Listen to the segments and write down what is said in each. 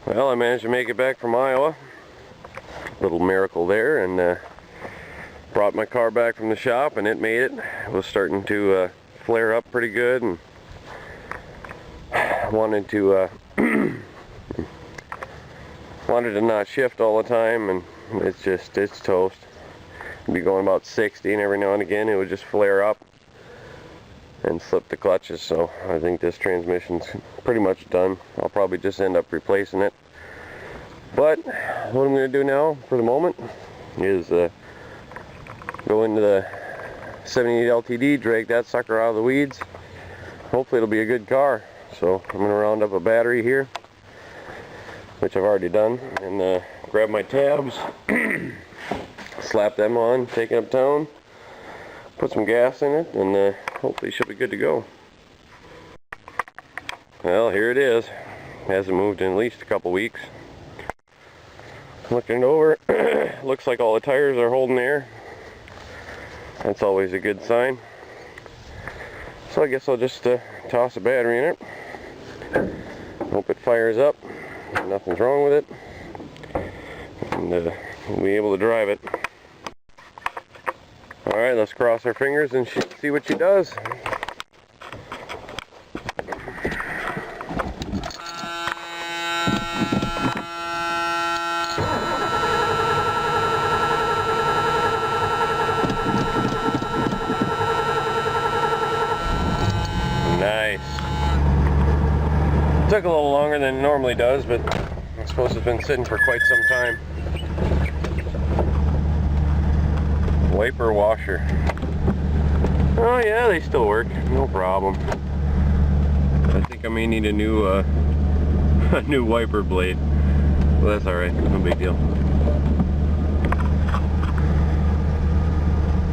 Well, I managed to make it back from Iowa. Little miracle there, and brought my car back from the shop, and it made it. It was starting to flare up pretty good, and wanted to not shift all the time, and it's toast. It'd be going about 60, and every now and again it would just flare up and slip the clutches. So I think this transmission's pretty much done. I'll probably just end up replacing it. But what I'm going to do now for the moment is go into the 78 LTD, drag that sucker out of the weeds. Hopefully it'll be a good car. So I'm going to round up a battery here, which I've already done, and grab my tabs, slap them on, take it uptown, put some gas in it, and hopefully it should be good to go. Well, here it is. Hasn't moved in at least a couple weeks. Looking it over, looks like all the tires are holding air. That's always a good sign. So I guess I'll just toss a battery in it. Hope it fires up. Nothing's wrong with it. And we'll be able to drive it. Alright, let's cross our fingers and see what she does. Nice. Took a little longer than it normally does, but I suppose it's been sitting for quite some time. Wiper washer. Oh yeah, they still work. No problem. I think I may need a new a new wiper blade. Well, that's alright. No big deal.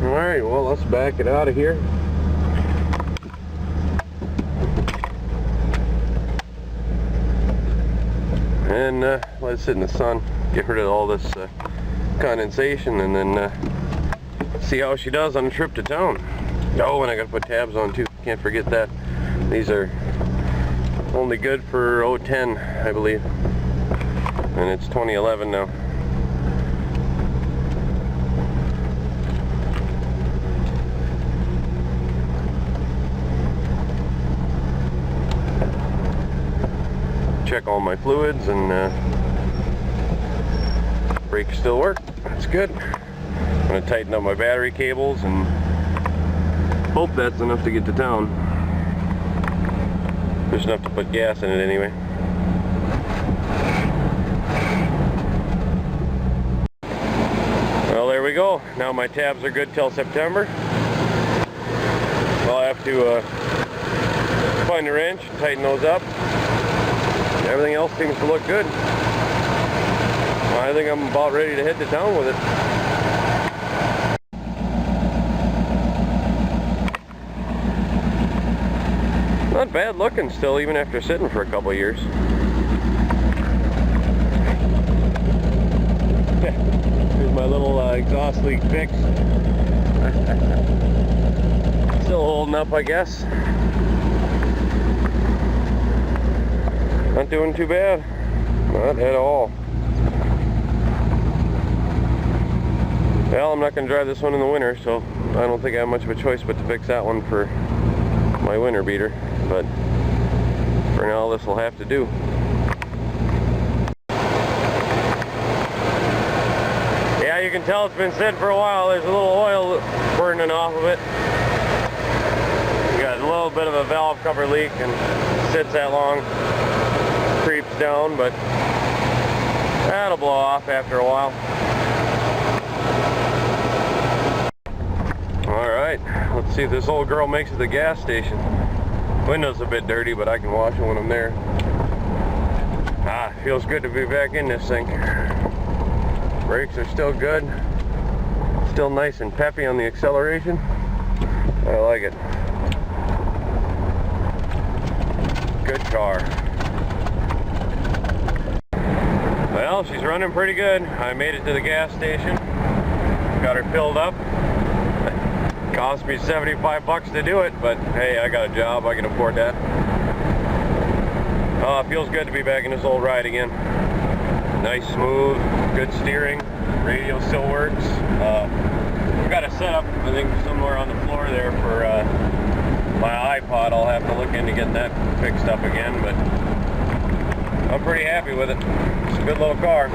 Alright, well, let's back it out of here. And let it sit in the sun, get rid of all this condensation, and then see how she does on the trip to town. Oh, and I gotta put tabs on too, can't forget that. These are only good for 010, I believe, and it's 2011 now. Check all my fluids, and brakes still work. That's good. I'm going to tighten up my battery cables and hope that's enough to get to town. Just enough to put gas in it anyway. Well, there we go. Now my tabs are good till September. I'll have to find a wrench and tighten those up. Everything else seems to look good. I think I'm about ready to head to town with it. Not bad looking still, even after sitting for a couple of years. Here's my little exhaust leak fix. Still holding up, I guess. Not doing too bad. Not at all. Well, I'm not going to drive this one in the winter, so I don't think I have much of a choice but to fix that one for my winter beater. But for now, this will have to do. Yeah, you can tell it's been sitting for a while. There's a little oil burning off of it. We got a little bit of a valve cover leak, and sits that long. Creeps down, but that'll blow off after a while. Alright, let's see if this old girl makes it to the gas station. Window's a bit dirty, but I can wash it when I'm there. Feels good to be back in this thing. Brakes are still good. Still nice and peppy on the acceleration. I like it. Good car. Well, she's running pretty good. I made it to the gas station. Got her filled up. Cost me 75 bucks to do it, but hey, I got a job. I can afford that. It feels good to be back in this old ride again. Nice, smooth, good steering. Radio still works. We've got a setup, I think, somewhere on the floor there for my iPod. I'll have to look into getting that fixed up again, but I'm pretty happy with it. It's a good little car.